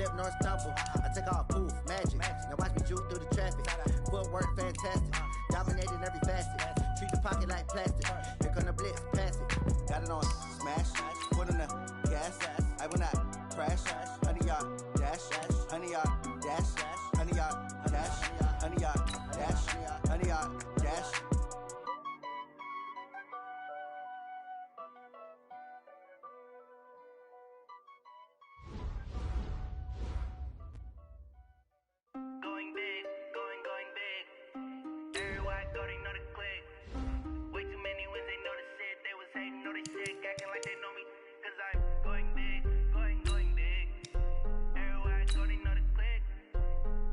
flip, no stumble. I take off, poof, magic. Now watch me juke through the traffic. Footwork fantastic, dominating every facet. Treat the pocket like plastic. Here come the blitz, pass it. Got it on smash, foot on the gas. I will not crash. 100 yard dash, 100 yard dash, 100 yard dash, 100 yard dash, 100 yard dash. Going big, going big. Everywhere I go, they know the click. Way too many wins, they know the shit. They was hating, know they sick, acting like they know me. Cause I'm going big, going big. Everywhere I go, they know the click.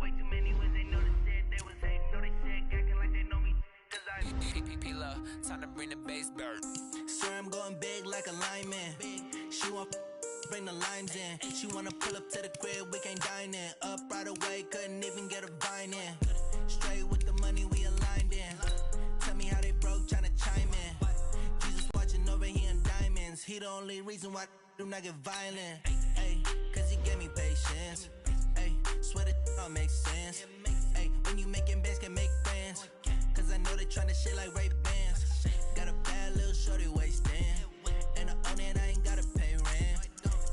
Way too many wins, they know the shit. They was hating, know they sick, acting like they know me. Cause I'm P-P-P-Love, time to bring the bass bird. Sir, I'm going big like a lineman. She want bring the limes in. She wanna pull up to the crib, we can't dine in. Up right away, couldn't even get a vine in. Straight with the money, we aligned in. Tell me how they broke, tryna chime in. Jesus watching over here in diamonds. He the only reason why I do not get violent. Ay, cause he gave me patience. Ay, swear that all makes sense. Ay, when you making bands, can make friends. Cause I know they tryna shit like Ray Bans. Got a bad little shorty wasting. And I own it, I ain't gotta pay rent.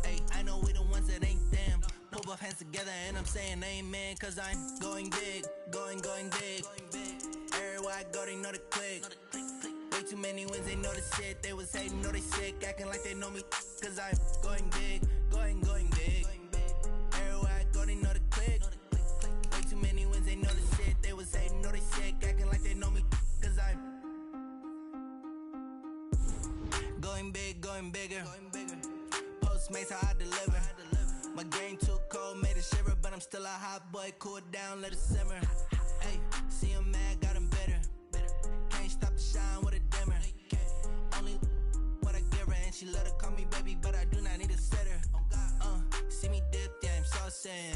Ay, I know we the ones that ain't them. Pull both hands together and I'm saying amen. Cause I'm going big, going big. Everywhere I go, they know the click. Way too many wins, they know the shit. They was hating, know they sick, acting like they know me. Cause I'm going big, going big. Everywhere I go, they know the click. Way too many wins, they know the shit. They was hating, know they sick, acting like they know me. Cause I'm going big, going bigger. Postmates how I deliver. My game too cold, made it shiver, but I'm still a hot boy. Cool it down, let it simmer. Hey, see him mad, got him bitter. Can't stop the shine with a dimmer. Only what I give her, and she let her call me baby, but I do not need a sitter. See me dip, yeah, I'm saucing.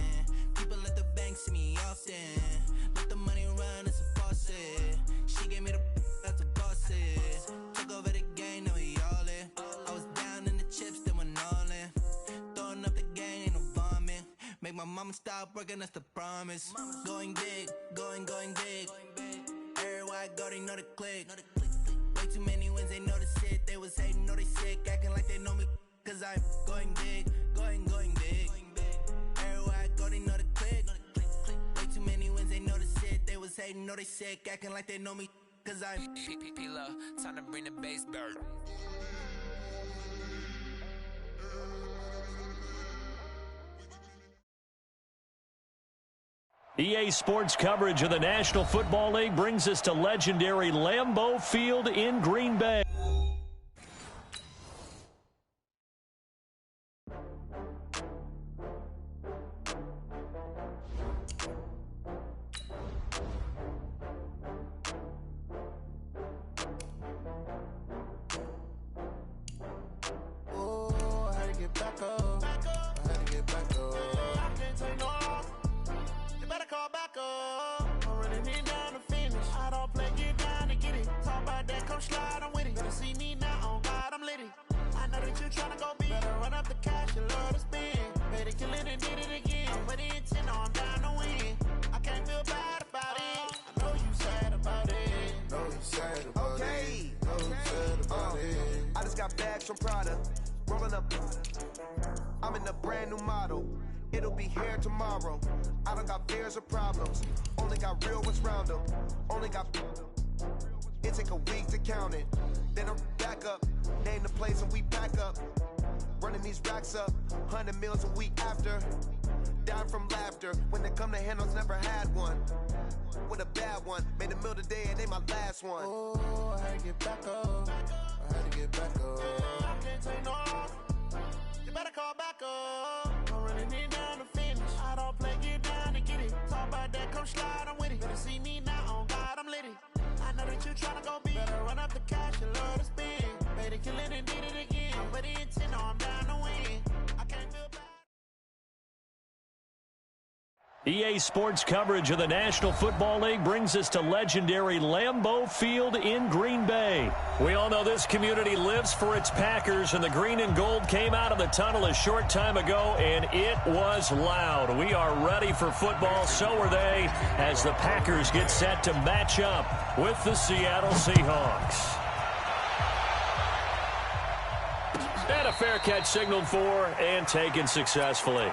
People at the bank see me often. Let the money run, it's a faucet. She gave me the that's a boss it. Took over the game, now we all in. I was down in the chips, then went all in. Throwing up the game, ain't no vomit. Make my mama stop working, that's the promise. Going big, going big. Everywhere I go, they know the click. Way too many wins, they know the shit. They was hating, know they sick, acting like they know me. Cause I'm going big, going big. Everywhere I go, they know the click. Way too many wins, they know the shit. They was hating, know they sick, acting like they know me. Cause I'm P-P-P-Love, time to bring the bass bird. EA Sports coverage of the National Football League brings us to legendary Lambeau Field in Green Bay. From Prada, rolling up. I'm in a brand new model. It'll be here tomorrow. I don't got fears or problems. Only got real ones round them. Only got. It take a week to count it. Then I'm back up. Name the place and we back up. Running these racks up. 100 meals a week after. Down from laughter. When they come to handles, never had one. With a bad one. Made a meal today and they my last one. Oh, I had to get back up. I had to get back up. I can't take no loss. You better call back up. I'm running it down to finish. I don't play, get down and get it. Talk about that, come slide, I'm with it. Better see me now, on God, I'm litty. I know that you tryna go big. Better run up the cash, you love to spend. Made it, kill it, and did it again. But the intent, no, I'm down to win. I can't feel bad. EA Sports coverage of the National Football League brings us to legendary Lambeau Field in Green Bay. We all know this community lives for its Packers, and the green and gold came out of the tunnel a short time ago, and it was loud. We are ready for football, so are they, as the Packers get set to match up with the Seattle Seahawks. And a fair catch signaled for and taken successfully.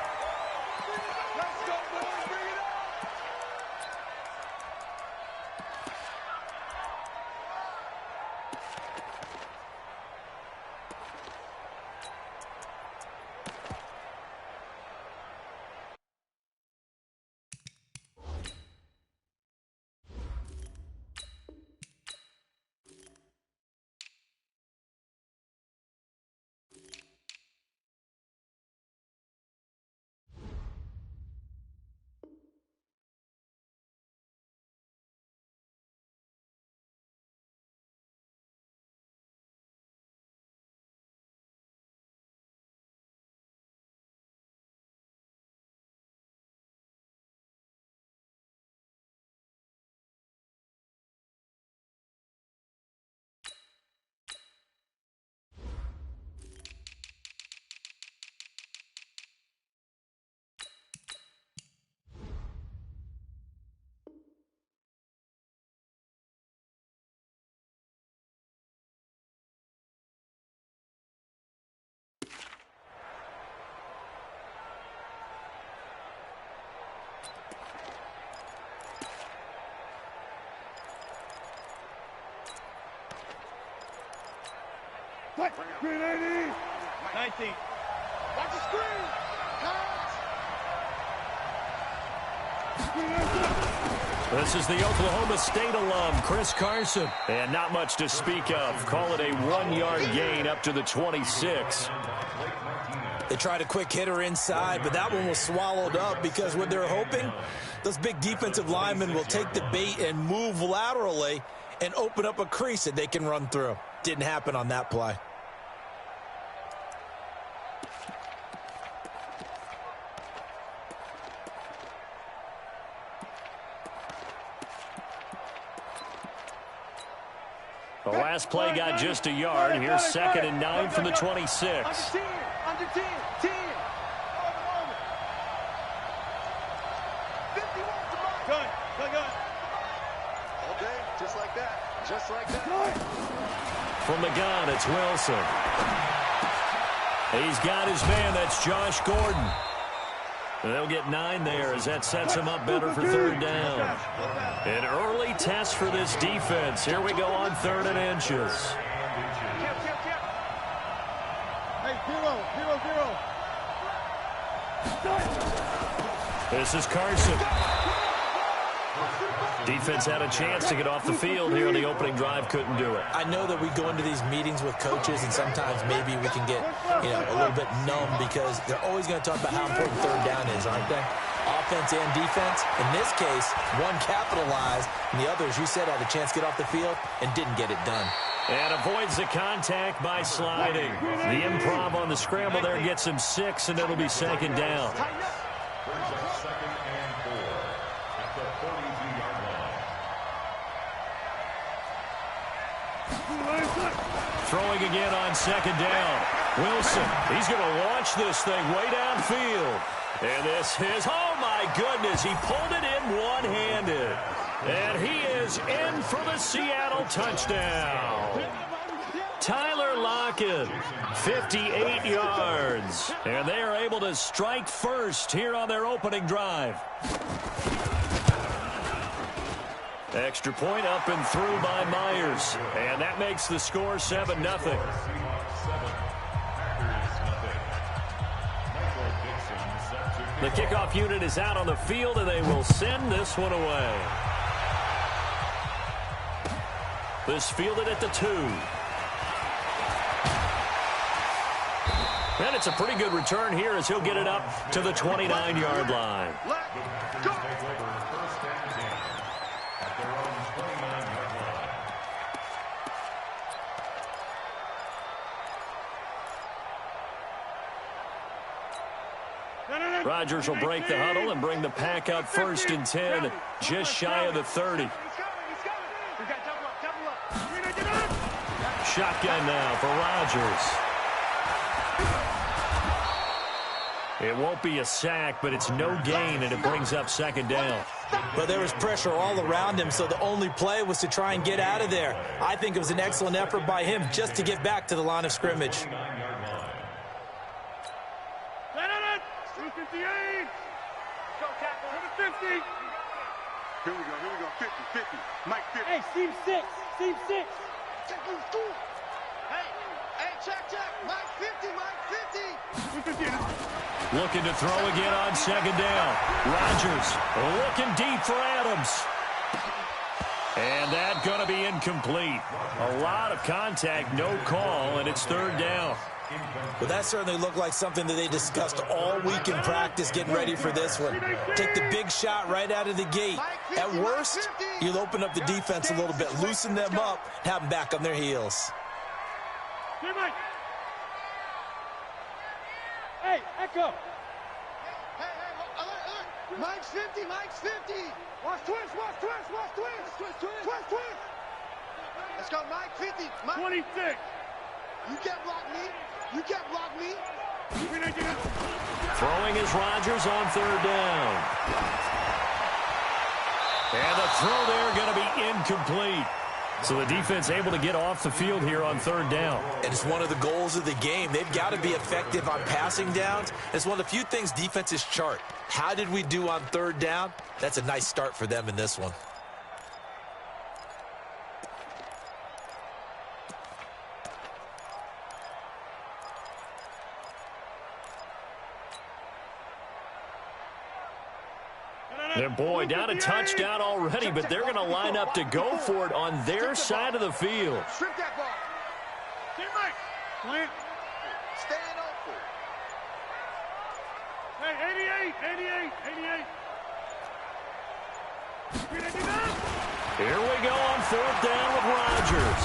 Screen 80. 19. Watch the screen. This is the Oklahoma State alum, Chris Carson. And not much to speak of. Call it a 1-yard gain up to the 26. They tried a quick hitter inside, but that one was swallowed up because what they're hoping, those big defensive linemen will take the bait and move laterally and open up a crease that they can run through. Didn't happen on that play. The last play got just a yard. Here's 2nd and 9 from the 26. Under 10. 10. 51 to mark. Gun. All day, just like that. Just like that. From the gun, it's Wilson. He's got his man. That's Josh Gordon. They'll get 9 there as that sets him up better for 3rd down. An early test for this defense. Here we go on 3rd and inches. Hey, 0. This is Carson. Defense had a chance to get off the field here on the opening drive, couldn't do it. I know that we go into these meetings with coaches, and sometimes maybe we can get, a little bit numb because they're always going to talk about how important 3rd down is, aren't they? Offense and defense. In this case, one capitalized, and the other, as you said, had a chance to get off the field and didn't get it done. And avoids the contact by sliding. The improv on the scramble there gets him 6, and it'll be 2nd down. Throwing again on 2nd down. Wilson, he's going to launch this thing way downfield. And this is, oh my goodness, he pulled it in one-handed. And he is in for the Seattle touchdown. Tyler Lockett, 58 yards. And they are able to strike first here on their opening drive. Extra point up and through by Myers. And that makes the score 7-0. The kickoff unit is out on the field, and they will send this one away. This fielded at the 2. And it's a pretty good return here as he'll get it up to the 29-yard line. Rodgers will break the huddle and bring the pack out 1st and 10, just shy of the 30. Shotgun now for Rodgers. It won't be a sack, but it's no gain, and it brings up 2nd down. But there was pressure all around him, so the only play was to try and get out of there. I think it was an excellent effort by him just to get back to the line of scrimmage. 258. Go tackle. 50. Here we go. 50. Mike 50. Hey, seam 6. Hey, check. Mike 50. Looking to throw again on 2nd down. Rodgers looking deep for Adams. And that's going to be incomplete. A lot of contact, no call, and it's 3rd down. Well, that certainly looked like something that they discussed all week in practice getting ready for this one. Take the big shot right out of the gate. At worst, you'll open up the defense a little bit, loosen them up, have them back on their heels. Hey, Echo. Hey, Mike's 50. Watch twist. Let's go, Mike 50. 26. You can't block me. Throwing is Rodgers on 3rd down. And the throw there going to be incomplete. So the defense able to get off the field here on 3rd down. And it's one of the goals of the game. They've got to be effective on passing downs. It's one of the few things defenses chart. How did we do on 3rd down? That's a nice start for them in this one. And boy, down a touchdown already, but they're going to line up to go for it on their side of the field. Strip that ball. Get Mike. Plant. Stand open. Hey, 88. Here we go on 4th down with Rodgers.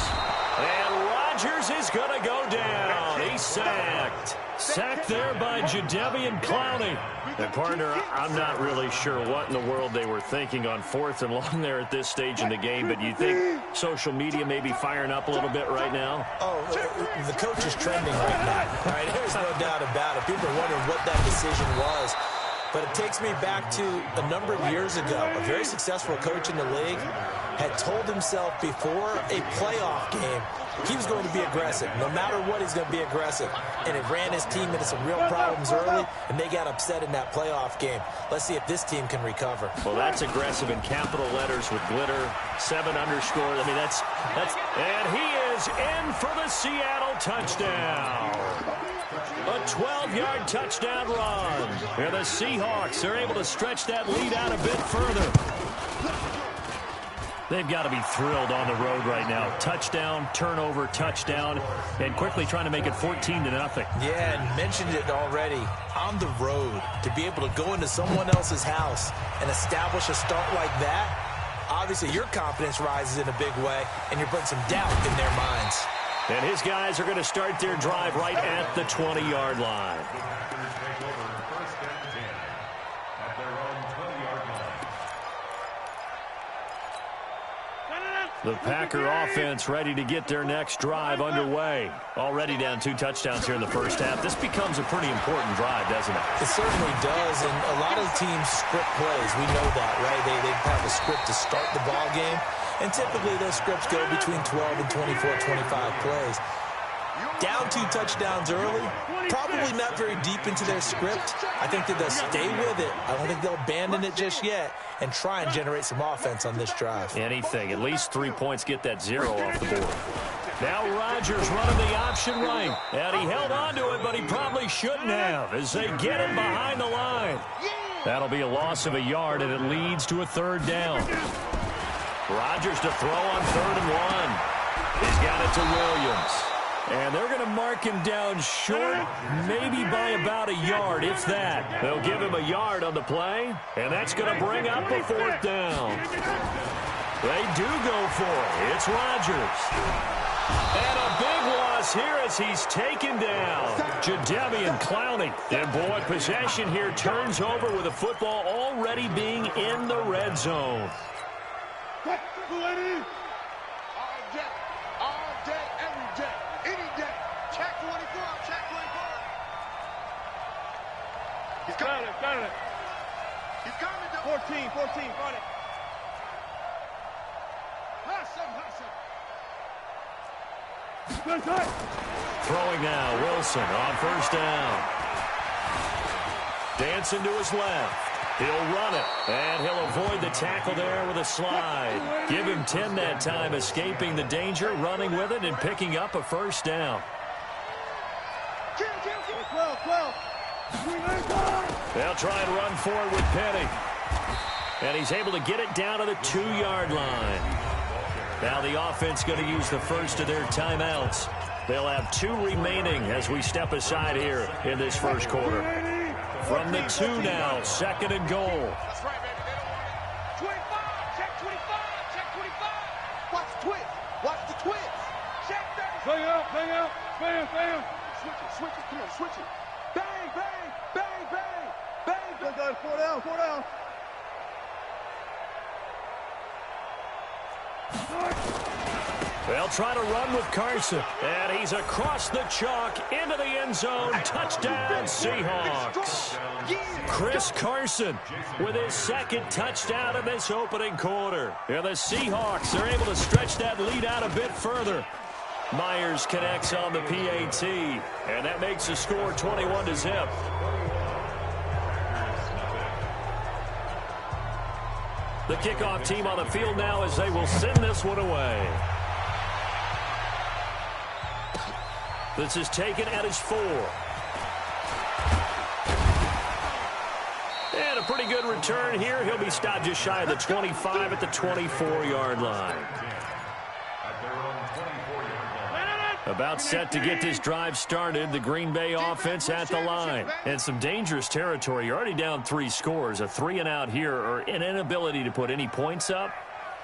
And Rodgers is going to go down. He's sacked. Sacked there by Jadeveon Clowney. And partner, I'm not really sure what in the world they were thinking on 4th and long there at this stage in the game, but you think social media may be firing up a little bit right now? Oh, the coach is trending right now. All right, there's no doubt about it. People are wondering what that decision was. But it takes me back to a number of years ago. A very successful coach in the league had told himself before a playoff game he was going to be aggressive. No matter what, he's going to be aggressive. And it ran his team into some real problems early, and they got upset in that playoff game. Let's see if this team can recover. Well, that's aggressive in capital letters with glitter, 7 underscore. I mean, that's and he is in for the Seattle touchdown. A 12-yard touchdown run. And the Seahawks are able to stretch that lead out a bit further. They've got to be thrilled on the road right now. Touchdown, turnover, touchdown, and quickly trying to make it 14-0. Yeah, and mentioned it already. On the road, to be able to go into someone else's house and establish a start like that, obviously your confidence rises in a big way, and you bring some doubt in their minds. And his guys are going to start their drive right at the 20-yard line. The Packer offense ready to get their next drive underway. Already down 2 touchdowns here in the first half. This becomes a pretty important drive, doesn't it? It certainly does, and a lot of teams script plays. We know that, right? They have a script to start the ball game, and typically those scripts go between 12 and 24, 25 plays. Down 2 touchdowns early, probably not very deep into their script. I think that they'll stay with it. I don't think they'll abandon it just yet and try and generate some offense on this drive. Anything. At least 3 points, get that 0 off the board. Now Rodgers running the option right. And he held on to it, but he probably shouldn't have as they get him behind the line. That'll be a loss of a yard, and it leads to a 3rd down. Rodgers to throw on 3rd and 1. He's got it to Williams. And they're going to mark him down short, maybe by about a yard, if that. They'll give him a yard on the play, and that's going to bring up a 4th down. They do go for it. It's Rodgers. And a big one loss here as he's taken down. Jadeveon Clowney. And, boy, possession here turns over with the football already being in the red zone. All day, every day, any day. Check 24, check 24. He's coming. Got it. He's coming, though. 14, got it. Good. Throwing now, Wilson on first down. Dancing to his left. He'll run it, and he'll avoid the tackle there with a slide. Give him 10 that time, escaping the danger, running with it, and picking up a first down. 12. They'll try and run forward with Penny. And he's able to get it down to the 2-yard line. Now the offense going to use the first of their timeouts. They'll have 2 remaining as we step aside here in this first quarter. From the 2 now, second and goal. That's right, baby. They don't want it. 25. Check 25. Watch the twist. Watch the twist. Check that. Bang out. Bam. Switch it. Come on, switch it. Bang. Four down. They'll try to run with Carson. And he's across the chalk into the end zone. Touchdown, Seahawks. Chris Carson with his second touchdown in this opening quarter. And the Seahawks are able to stretch that lead out a bit further. Myers connects on the PAT. And that makes the score 21-0. The kickoff team on the field now as they will send this one away. This is taken at his 4. And a pretty good return here. He'll be stopped just shy of the 25 at the 24-yard line. About set to get this drive started. The Green Bay offense at the line. And some dangerous territory. You're already down 3 scores. A 3-and-out here or an inability to put any points up.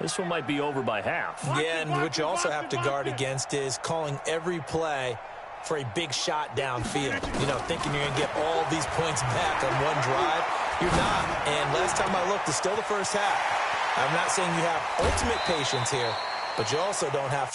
This one might be over by half. Yeah, and what you also have to guard against is calling every play for a big shot downfield. You know, thinking you're going to get all these points back on one drive. You're not. And last time I looked, it's still the first half. I'm not saying you have ultimate patience here, but you also don't have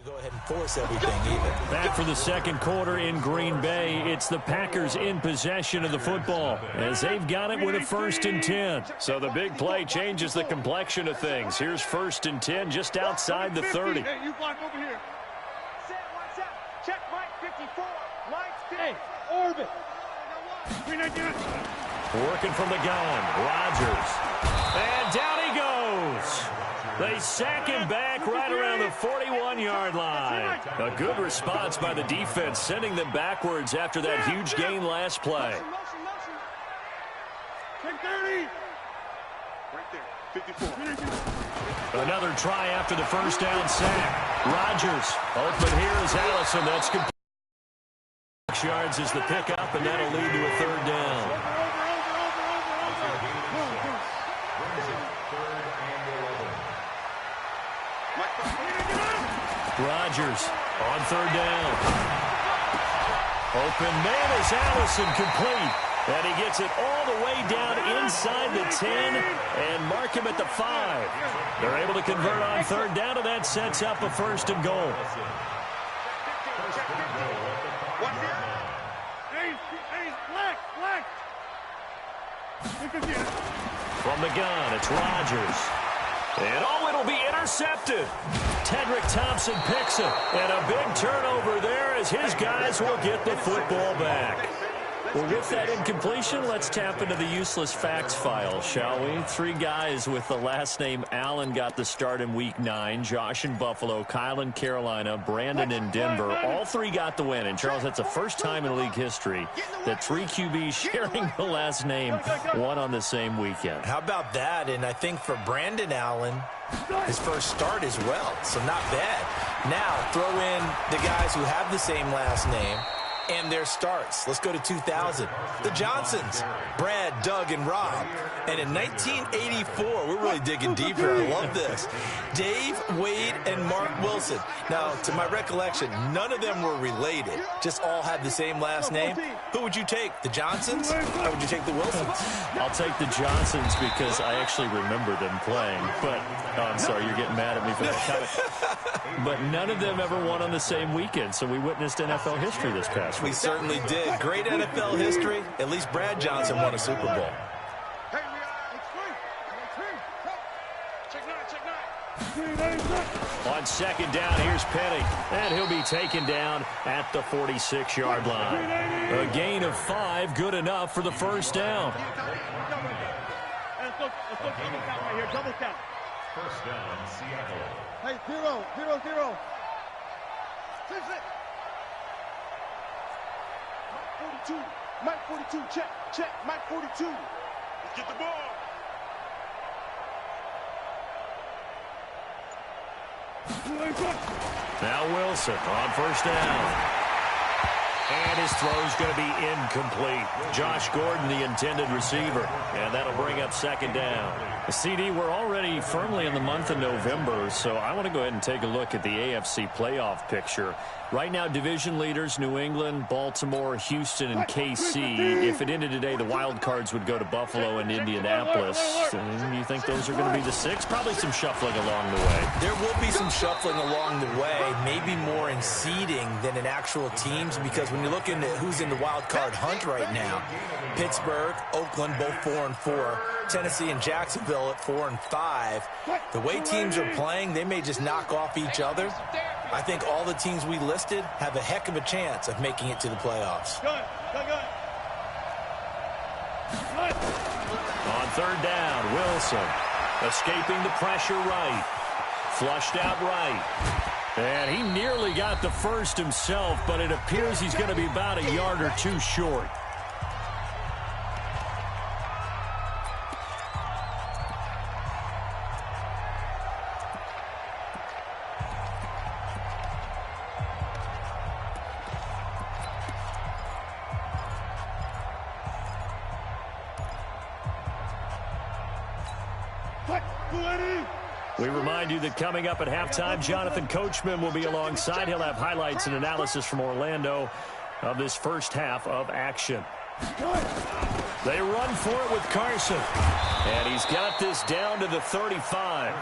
go ahead and force everything either. Back for the second quarter in Green Bay. It's the Packers in possession of the football as they've got it with a 1st and 10. So the big play changes the complexion of things. Here's 1st and 10 just outside the 30. Hey, you block over here. Set, watch out. Check right 54. Lights, hey, orbit. Working from the gun. Rodgers. And down he goes. They sack him back right around the 41-yard line. A good response by the defense, sending them backwards after that huge gain last play. Check 30. Right there, 54. Another try after the first down sack. Rodgers. Open here is Allison. That's complete. 6 yards is the pickup, and that'll lead to a 3rd down. Rodgers on 3rd down. Open man is Allison, complete. And he gets it all the way down inside the 10 and mark him at the 5. They're able to convert on 3rd down, and that sets up a 1st and goal. From the gun, it's Rodgers. And it'll be intercepted. Tedrick Thompson picks it. And a big turnover there as his guys will get the football back. Well, with that incompletion, let's tap into the useless facts file, shall we? 3 guys with the last name Allen got the start in Week 9. Josh in Buffalo, Kyle in Carolina, Brandon in Denver. All 3 got the win. And, Charles, that's the first time in league history that 3 QBs sharing the last name won on the same weekend. How about that? And I think for Brandon Allen, his first start as well, so not bad. Now, throw in the guys who have the same last name and their starts. Let's go to 2000. The Johnsons, Brad, Doug, and Rob. And in 1984, we're really digging deep here. I love this. Dave, Wade, and Mark Wilson. Now, to my recollection, none of them were related. Just all had the same last name. Who would you take, the Johnsons, or would you take the Wilsons? I'll take the Johnsons because I actually remember them playing. But, I'm sorry, you're getting mad at me for that comment. But none of them ever won on the same weekend, so we witnessed NFL history this past week. We certainly did. Great NFL history. At least Brad Johnson won a Super Bowl. On second down, here's Penny, and he'll be taken down at the 46-yard line. A gain of 5, good enough for the first down. First down, Seattle. Hey, 0-0-0. Fix it. Mike 42. Mike 42. Check. Mike 42. Let's get the ball. Now Wilson on first down. And his throw's going to be incomplete. Josh Gordon, the intended receiver. And that'll bring up second down. CD, we're already firmly in the month of November, so I want to go ahead and take a look at the AFC playoff picture. Right now, division leaders, New England, Baltimore, Houston, and KC. If it ended today, the wild cards would go to Buffalo and Indianapolis. You think those are going to be the 6? Probably some shuffling along the way. There will be some shuffling along the way, maybe more in seeding than in actual teams, because when you're looking at who's in the wild card hunt right now, Pittsburgh, Oakland, both 4-4, Tennessee and Jacksonville at 4-5. The way teams are playing, they may just knock off each other. I think all the teams we listed have a heck of a chance of making it to the playoffs. On third down, Wilson escaping the pressure right. Flushed out right. And he nearly got the first himself, but it appears he's going to be about a yard or 2 short. We remind you that coming up at halftime, Jonathan Coachman will be alongside. He'll have highlights and analysis from Orlando of this first half of action. They run for it with Carson. And he's got this down to the 35.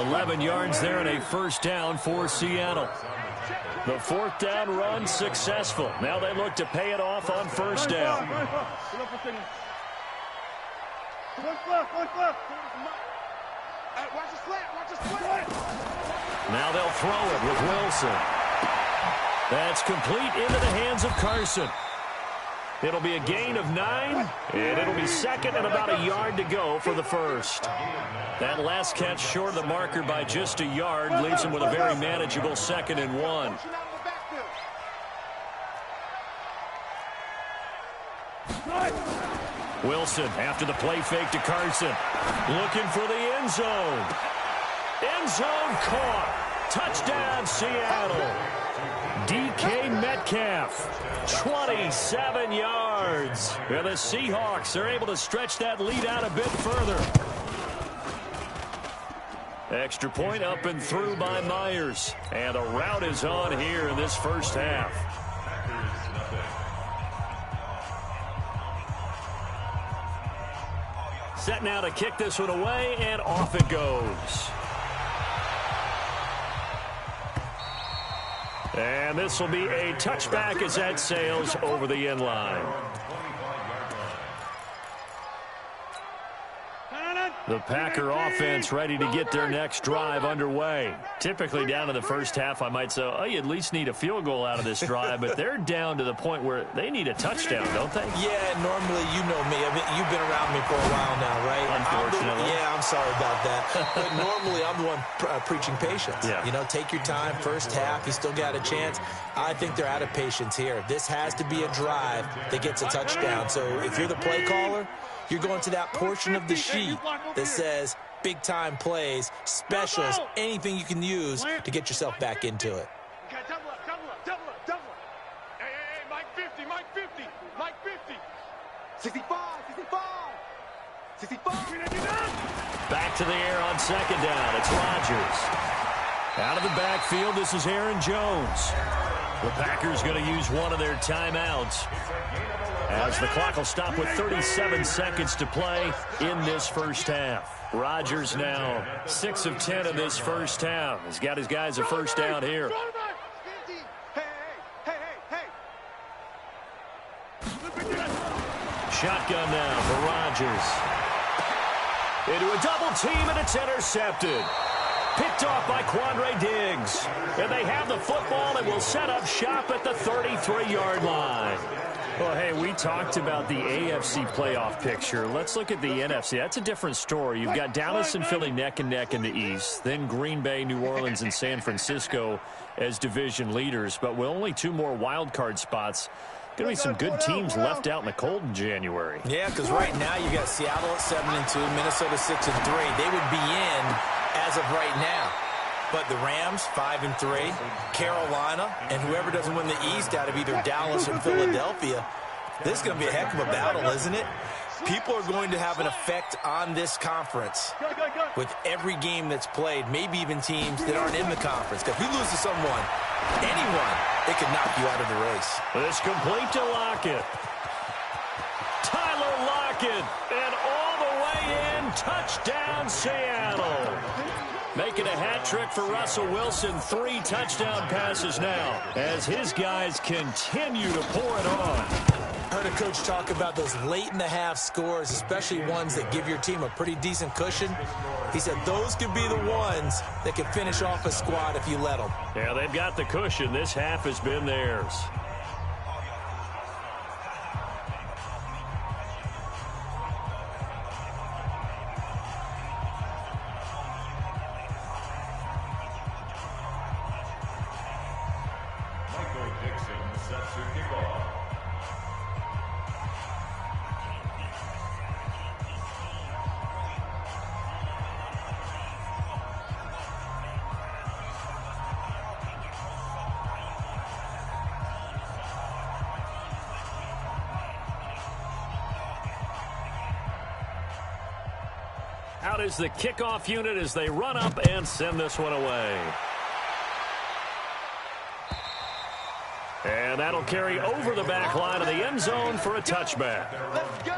11 yards there and a first down for Seattle. The fourth down run successful. Now they look to pay it off on first down. Now they'll throw it with Wilson. That's complete into the hands of Carson. It'll be a gain of 9, and it'll be second and about a yard to go for the first. That last catch short of the marker by just a yard leaves him with a very manageable 2nd and 1. Wilson after the play fake to Carson. Looking for the end zone. End zone caught. Touchdown, Seattle. DK Metcalf, 27 yards. And the Seahawks are able to stretch that lead out a bit further. Extra point up and through by Myers. And the rout is on here in this first half. Set now to kick this one away, and off it goes. And this will be a touchback as that sails over the end line. The Packer offense ready to get their next drive underway. Typically down in the first half, I might say, oh, you at least need a field goal out of this drive, but they're down to the point where they need a touchdown, don't they? Yeah, normally, you know me. I mean, you've been around me for a while now, right? Unfortunately. I'm sorry about that. But normally, I'm the one preaching patience. Yeah. You know, take your time. First half, you still got a chance. I think they're out of patience here. This has to be a drive that gets a touchdown. So if you're the play caller, you're going to that portion of the sheet that says big-time plays, specials, anything you can use to get yourself back into it. Okay, double up. Hey, Mike 50, Mike 50. 65. Back to the air on second down. It's Rodgers. Out of the backfield, this is Aaron Jones. The Packers going to use one of their timeouts as the clock will stop with 37 seconds to play in this first half. Rodgers now 6 of 10 in this first half. He's got his guys a first down here. Shotgun now for Rodgers. Into a double team, and it's intercepted. Picked off by Quandre Diggs. And they have the football and will set up shop at the 33-yard line. Well, hey, we talked about the AFC playoff picture. Let's look at the NFC. That's a different story. You've got Dallas and Philly neck and neck in the East. Then Green Bay, New Orleans, and San Francisco as division leaders. But with only 2 more wild card spots, going to be some good teams left out in the cold in January. Yeah, because right now you got Seattle at 7-2, Minnesota 6-3. They would be in as of right now. But the Rams 5-3, Carolina, and whoever doesn't win the East out of either Dallas or Philadelphia, this is going to be a heck of a battle, isn't it? People are going to have an effect on this conference with every game that's played, maybe even teams that aren't in the conference. Because if you lose to someone, anyone, it could knock you out of the race. It's complete to Lockett. Tyler Lockett, and all the way in, touchdown Seattle. Making a hat trick for Russell Wilson. 3 touchdown passes now as his guys continue to pour it on. Heard a coach talk about those late-in-the-half scores, especially ones that give your team a pretty decent cushion. He said those could be the ones that can finish off a squad if you let them. Yeah, they've got the cushion. This half has been theirs. Out is the kickoff unit as they run up and send this one away. And that'll carry over the back line of the end zone for a touchback. Let's go.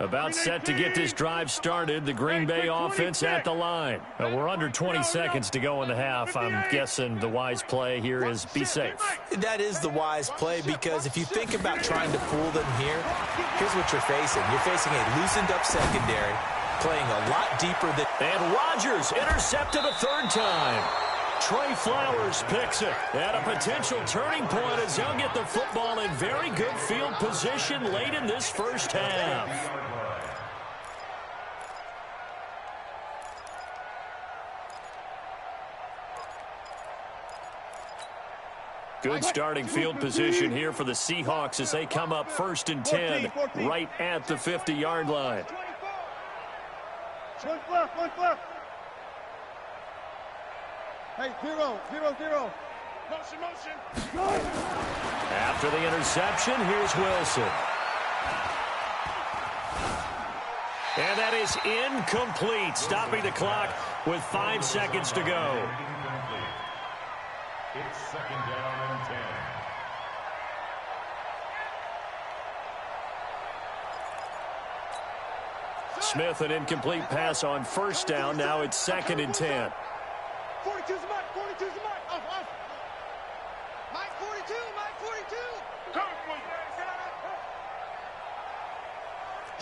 About set to get this drive started. The Green Bay offense at the line. We're under 20 seconds to go in the half. I'm guessing the wise play here is be safe. That is the wise play, because if you think about trying to fool them here, here's what you're facing. You're facing a loosened up secondary, playing a lot deeper than... And Rodgers intercepted a 3rd time. Trey Flowers picks it. At a potential turning point as he'll get the football in very good field position late in this first half. Good starting field position here for the Seahawks as they come up 1st and 10 right at the 50-yard line. One left. Hey, 0. Motion. After the interception, here's Wilson. And that is incomplete, stopping the clock with 5 seconds to go. It's 2nd down and 10. Smith, an incomplete pass on 1st down. Now it's 2nd and 10. 42's the mark. Off. Mike. 42, Mike 42. Come for you.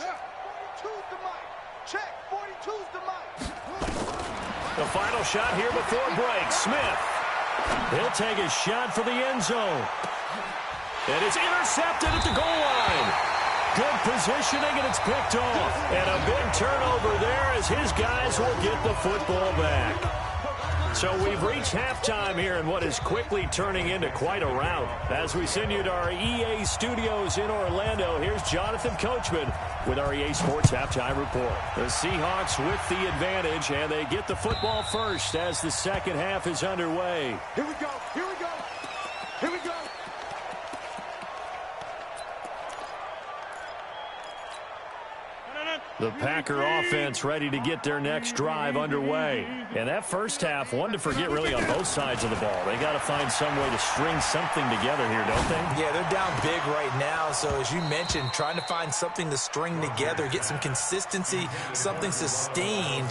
Yeah, 42's the Mike. Check, 42's the Mike. The final shot here before break. Smith. He'll take his shot for the end zone. And it's intercepted at the goal line. Good positioning, and it's picked off. And a big turnover there as his guys will get the football back. So we've reached halftime here in what is quickly turning into quite a rout. As we send you to our EA studios in Orlando, here's Jonathan Coachman with our EA Sports Halftime Report. The Seahawks with the advantage, and they get the football first as the second half is underway. Here we go, here we go, here we go. The Packer offense ready to get their next drive underway. And that first half, one to forget really on both sides of the ball. They got to find some way to string something together here, don't they? Yeah, they're down big right now. So as you mentioned, trying to find something to string together, get some consistency, something sustained,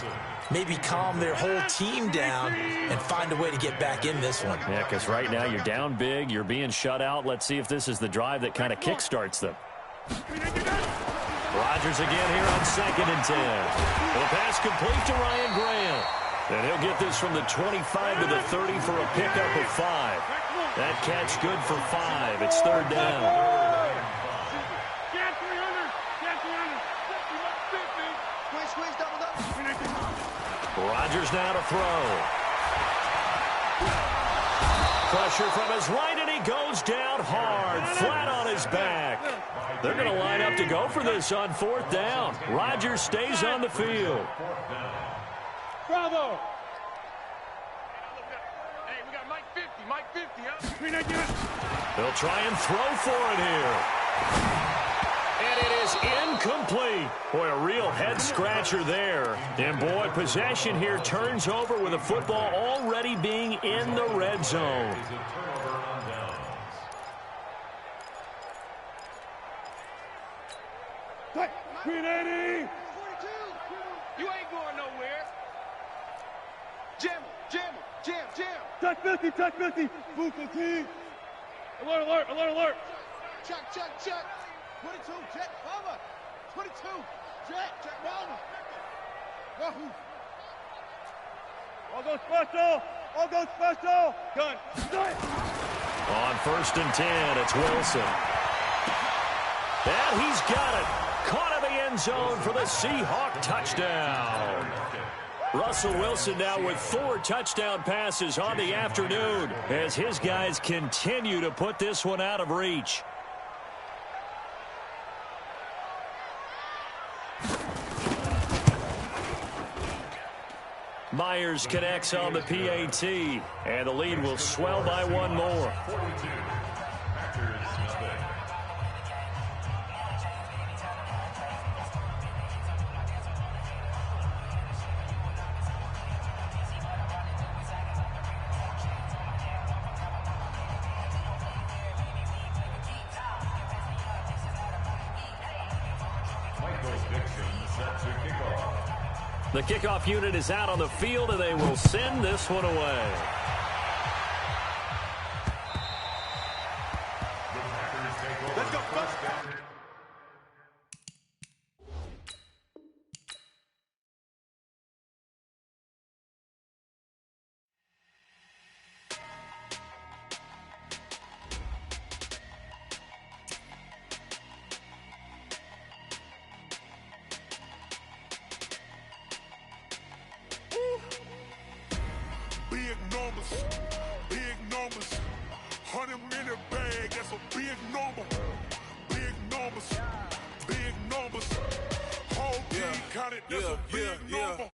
maybe calm their whole team down and find a way to get back in this one. Yeah, because right now you're down big, you're being shut out. Let's see if this is the drive that kind of kickstarts them. Rodgers again here on 2nd and 10. The pass complete to Ryan Graham. And he'll get this from the 25 to the 30 for a pickup of 5. That catch good for 5. It's 3rd down. Rodgers now to throw. Pressure from his right, and he goes down hard, flat on his back. They're going to line up to go for this on 4th down. Rodgers stays on the field. Bravo. Hey, we got Mike 50, Mike 50, huh? They'll try and throw for it here. And it is incomplete. Boy, a real head-scratcher there. And, boy, possession here turns over with the football already being in the red zone. Green 80. 42. You ain't going nowhere. Jam, jam, jam, jam. Touch 50, touch 50. Move 15. Alert, alert, alert, alert. Check, check, check. 22, check, cover. 22, check, check, Rama. Wahoo. All go special. All go special. Gun. On 1st and 10, it's Wilson. And he's got it. Caught in the end zone for the Seahawk touchdown. Russell Wilson now with 4 touchdown passes on the afternoon as his guys continue to put this one out of reach. Myers connects on the PAT, and the lead will swell by 1 more. The kickoff unit is out on the field, and they will send this one away. Let's go, first down. Big numbers, 100-minute bag, that's a big number. Big numbers, whole team counted, that's a big number.